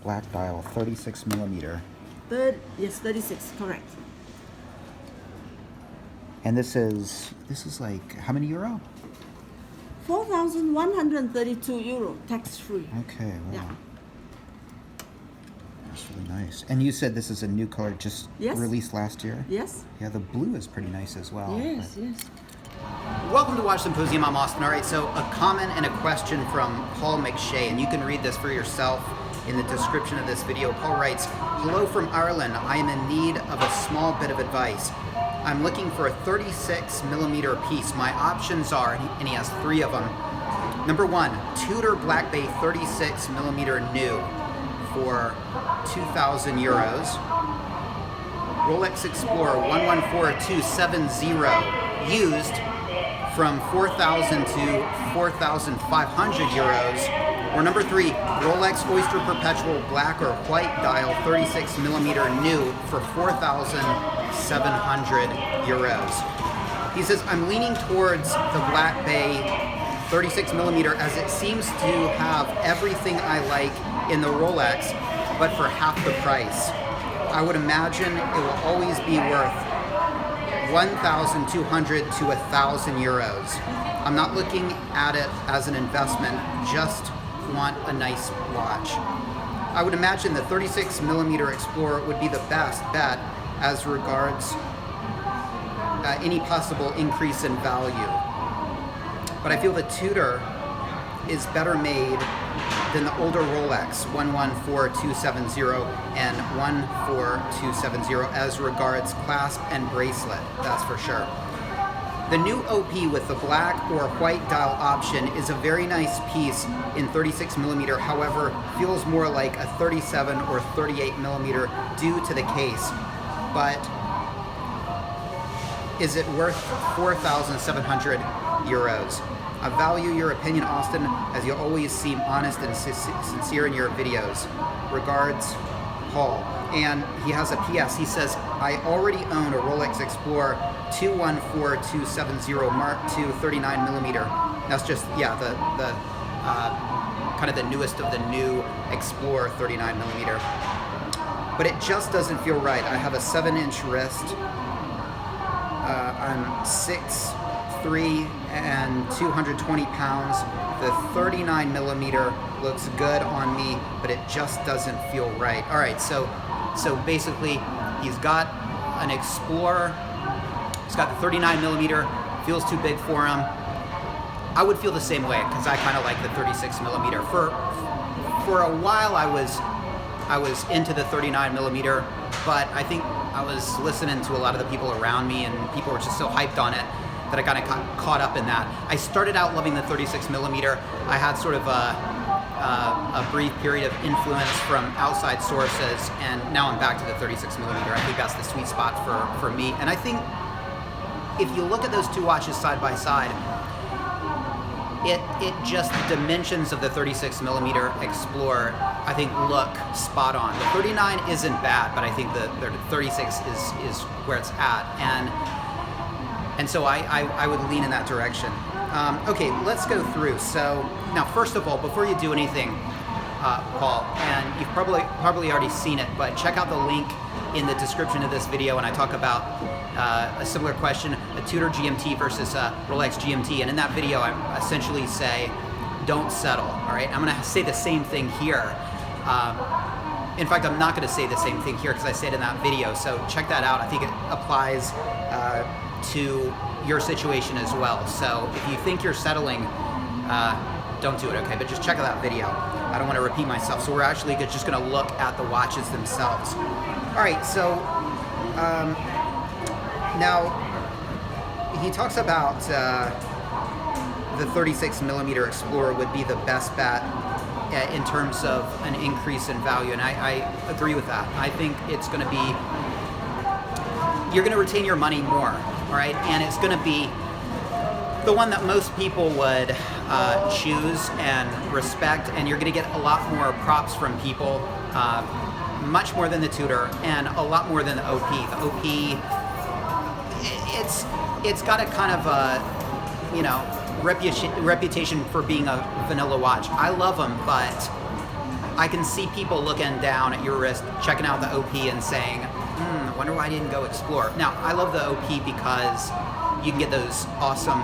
black dial, 36 millimeter. Yes, 36, correct. And this is like, how many euro? 4,132 euro, tax-free. Okay, wow. Yeah. That's really nice. And you said this is a new color, just Yes. released last year? Yes. Yeah, the blue is pretty nice as well. Yes, yes. Welcome to Watch Symposium. I'm Austin. All right, so a comment and a question from Paul McShea, and you can read this for yourself in the description of this video. Paul writes, "Hello from Ireland. I am in need of a small bit of advice. I'm looking for a 36 millimeter piece. My options are," and he has 3 of them. Number 1, Tudor Black Bay 36 millimeter new for 2,000 euros. Rolex Explorer 114270 used from 4,000 to 4,500 euros. Or number 3, Rolex Oyster Perpetual black or white dial 36 millimeter new for 4,700 euros. He says, "I'm leaning towards the Black Bay 36 millimeter as it seems to have everything I like in the Rolex, but for half the price. I would imagine it will always be worth 1,200 to 1,000 euros. I'm not looking at it as an investment, just want a nice watch. I would imagine the 36 millimeter Explorer would be the best bet as regards any possible increase in value. But I feel that Tudor is better made than the older Rolex 114270 and 14270 as regards clasp and bracelet, that's for sure. The new OP with the black or white dial option is a very nice piece in 36 millimeter, however, feels more like a 37 or 38 millimeter due to the case. But is it worth 4,700 euros? I value your opinion, Austin, as you always seem honest and sincere in your videos. Regards, Paul." And he has a PS. He says, "I already own a Rolex Explorer 214270 Mark II 39 millimeter. That's just, yeah, the kind of the newest of the new Explorer 39 millimeter. But it just doesn't feel right. I have a 7-inch wrist. I'm 6'3" and 220 pounds. The 39 millimeter looks good on me, but it just doesn't feel right." All right, so basically he's got an Explorer, he's got the 39 millimeter, feels too big for him. I would feel the same way because I kind of like the 36 millimeter. For a while I was into the 39 millimeter, but I think I was listening to a lot of the people around me and people were just so hyped on it that I kind of got caught up in that. I started out loving the 36 millimeter. I had sort of a brief period of influence from outside sources, and now I'm back to the 36 millimeter. I think that's the sweet spot for me. And I think if you look at those two watches side by side, it just, the dimensions of the 36 millimeter Explorer, I think, look spot on. The 39 isn't bad, but I think the 36 is where it's at. And so I would lean in that direction. Okay, let's go through. So now, first of all, before you do anything, Paul, and you've probably already seen it, but check out the link in the description of this video, and I talk about a similar question, a Tudor GMT versus a Rolex GMT, and in that video I essentially say, don't settle, all right? I'm gonna say the same thing here. In fact, I'm not gonna say the same thing here because I say it in that video, so check that out. I think it applies to your situation as well. So if you think you're settling, don't do it, okay? But just check out that video. I don't want to repeat myself. So we're actually just going to look at the watches themselves. All right, so now he talks about the 36 millimeter Explorer would be the best bet in terms of an increase in value, and I agree with that. I think it's going to be, you're going to retain your money more, all right? And it's going to be the one that most people would choose and respect, and you're going to get a lot more props from people, much more than the Tudor, and a lot more than the OP. The OP, it's got a kind of a, you know, reputation for being a vanilla watch. I love them, but I can see people looking down at your wrist, checking out the OP and saying, I wonder why I didn't go Explorer. Now, I love the OP because you can get those awesome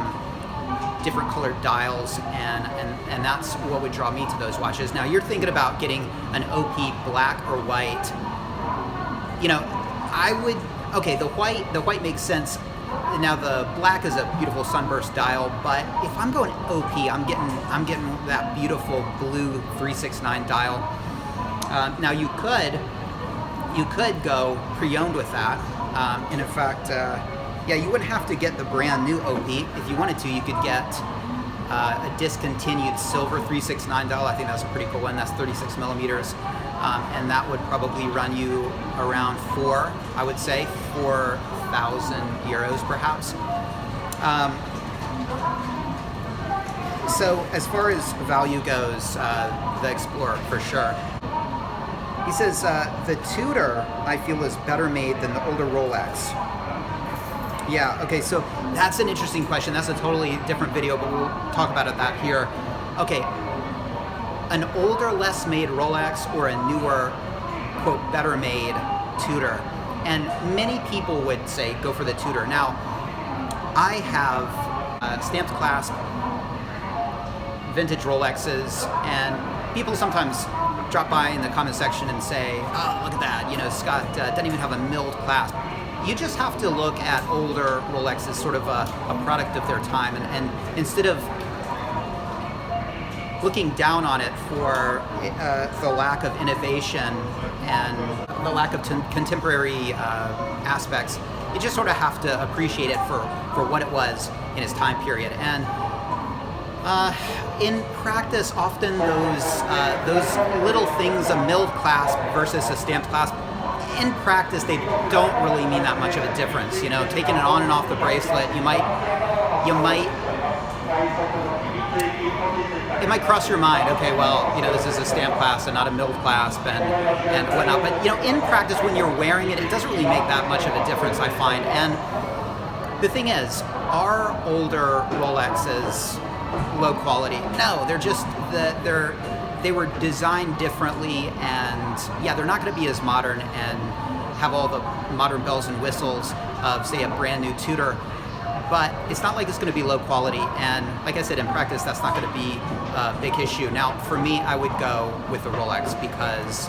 different colored dials, and that's what would draw me to those watches. Now, you're thinking about getting an OP black or white. You know, I would, okay, the white makes sense. Now the black is a beautiful sunburst dial, but if I'm going OP, I'm getting that beautiful blue 369 dial. Now you could go pre-owned with that, and in fact, yeah, you wouldn't have to get the brand new OP. If you wanted to, you could get a discontinued silver 369 dial. I think that's a pretty cool one. That's 36 millimeters, and that would probably run you around I would say 4,000 euros perhaps. So as far as value goes, the Explorer for sure. He says the Tudor I feel is better made than the older Rolex. Yeah, okay, so that's an interesting question. That's a totally different video, but we'll talk about that here. Okay, an older, less made Rolex or a newer, quote, better made Tudor. And many people would say go for the Tudor. Now, I have stamped clasp vintage Rolexes, and people sometimes drop by in the comment section and say, oh, look at that, you know, Scott doesn't even have a milled clasp. You just have to look at older Rolex as sort of a product of their time, and instead of looking down on it for the lack of innovation and the lack of contemporary aspects, you just sort of have to appreciate it for what it was in its time period. And in practice, often those little things, a milled clasp versus a stamped clasp, in practice, they don't really mean that much of a difference. You know, taking it on and off the bracelet, it might cross your mind, okay, well, you know, this is a stamp clasp and not a milled clasp and whatnot. But, you know, in practice, when you're wearing it, it doesn't really make that much of a difference, I find. And the thing is, are older Rolexes low quality? No, they're just, they were designed differently, and yeah, they're not going to be as modern and have all the modern bells and whistles of, say, a brand new Tudor, but it's not like it's going to be low quality. And like I said, in practice, that's not going to be a big issue. Now, for me, I would go with the Rolex because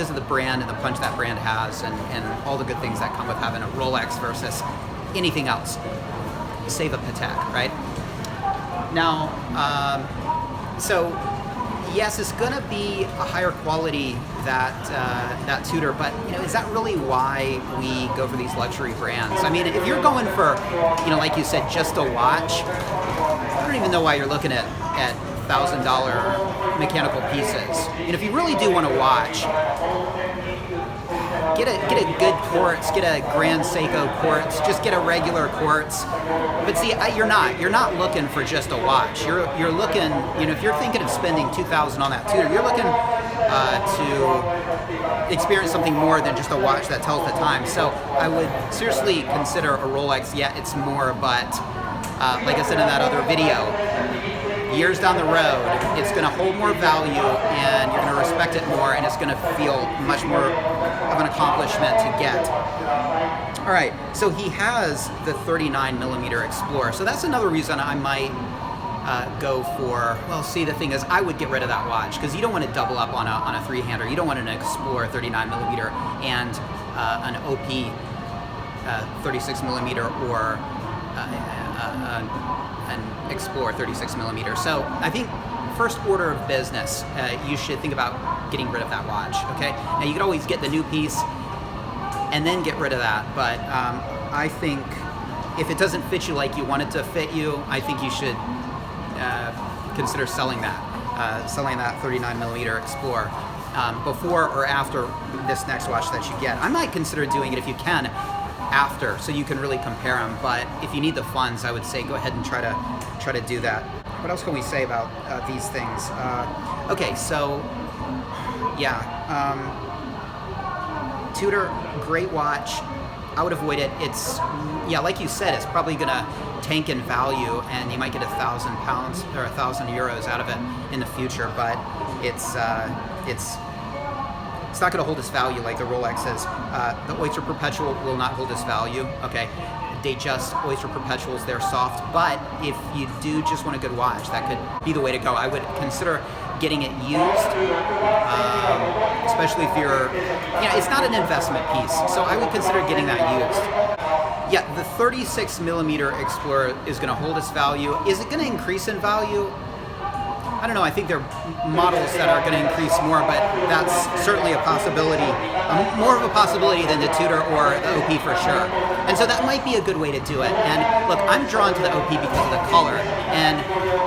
of the brand and the punch that brand has, and all the good things that come with having a Rolex versus anything else, save a Patek, right? Now, so yes, it's going to be a higher quality that Tudor, but you know, is that really why we go for these luxury brands? I mean, if you're going for, you know, like you said, just a watch, I don't even know why you're looking at $1,000 mechanical pieces. And if you really do want to watch, get a good quartz, get a Grand Seiko quartz, just get a regular quartz. But see, you're not looking for just a watch. You're looking, you know, if you're thinking of spending $2,000 on that Tudor, you're looking to experience something more than just a watch that tells the time. So I would seriously consider a Rolex. Yeah, it's more, but like I said in that other video, years down the road, it's going to hold more value, and you're going to respect it more, and it's going to feel much more of an accomplishment to get. All right, so he has the 39 millimeter Explorer, so that's another reason I might go for, well, see, the thing is, I would get rid of that watch, because you don't want to double up on a three-hander. You don't want an Explorer 39 millimeter and an OP 36 millimeter or an Explorer 36 millimeter. So I think first order of business, you should think about getting rid of that watch, okay? Now you could always get the new piece and then get rid of that, but I think if it doesn't fit you like you want it to fit you, I think you should consider selling that 39 millimeter Explorer before or after this next watch that you get. I might consider doing it, if you can, after, so you can really compare them. But if you need the funds, I would say go ahead and try to do that. What else can we say about these things? Okay, so yeah, Tudor, great watch. I would avoid it. It's, yeah, like you said, it's probably gonna tank in value, and you might get £1,000 or €1,000 out of it in the future. But it's not going to hold its value like the Rolexes. The Oyster Perpetual will not hold its value. Okay, they just Oyster Perpetuals. They're soft, but if you do just want a good watch, that could be the way to go. I would consider getting it used, especially if you're, it's not an investment piece, so I would consider getting that used. Yeah, the 36mm Explorer is going to hold its value. Is it going to increase in value? I don't know. I think there are models that are going to increase more, but that's certainly a possibility, more of a possibility than the Tudor or the OP for sure. And so that might be a good way to do it. And look, I'm drawn to the OP because of the color, and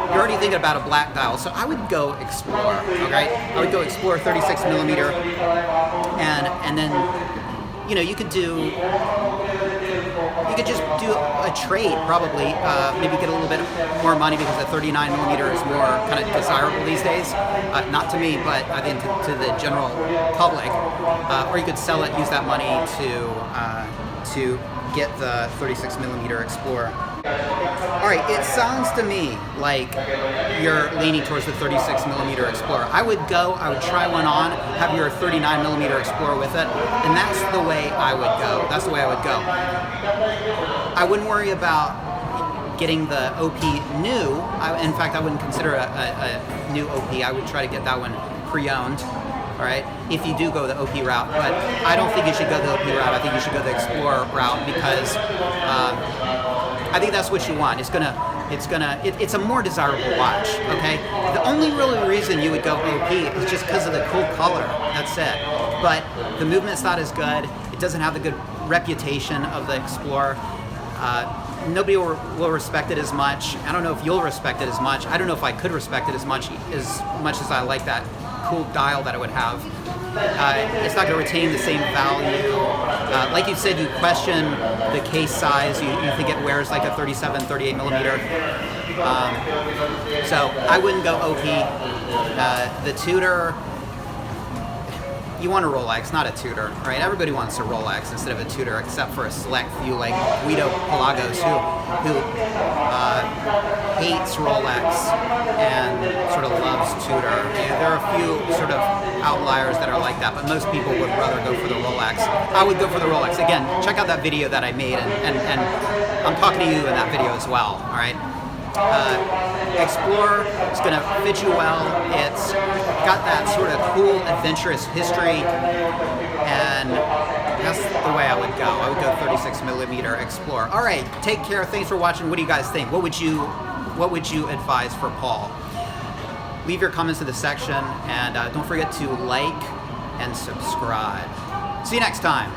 you're already thinking about a black dial, so I would go Explorer. Okay, I would go Explorer 36mm, and then you could just do a trade, probably. Maybe get a little bit more money because the 39mm is more kind of desirable these days. Not to me, but I think to the general public. Or you could sell it, use that money to get the 36mm Explorer. All right, it sounds to me like you're leaning towards the 36mm Explorer. I would try one on, have your 39mm Explorer with it, and that's the way I would go. That's the way I would go. I wouldn't worry about getting the OP new. In fact, I wouldn't consider a new OP. I would try to get that one pre-owned. All right, if you do go the OP route, but I don't think you should go the OP route. I think you should go the Explorer route because I think that's what you want. It's a more desirable watch. Okay, the only really reason you would go OP is just because of the cool color. That's it. But the movement's not as good. It doesn't have the good reputation of the Explorer. Nobody will respect it as much. I don't know if you'll respect it as much. I don't know if I could respect it as much as I like that cool dial that it would have. It's not going to retain the same value. Like you said, you question the case size. You think it wears like a 37, 38mm. So I wouldn't go OP. The Tudor, you want a Rolex, not a Tudor, right? Everybody wants a Rolex instead of a Tudor, except for a select few like Guido Pelagos who hates Rolex and sort of loves Tudor. And there are a few sort of outliers that are like that, but most people would rather go for the Rolex. I would go for the Rolex. Again, check out that video that I made, and I'm talking to you in that video as well, all right? Explorer is going to fit you well. It's got that sort of cool, adventurous history, and that's the way I would go. I would go 36mm Explorer. All right, take care. Thanks for watching. What do you guys think? What would you advise for Paul? Leave your comments in the section, and don't forget to like and subscribe. See you next time.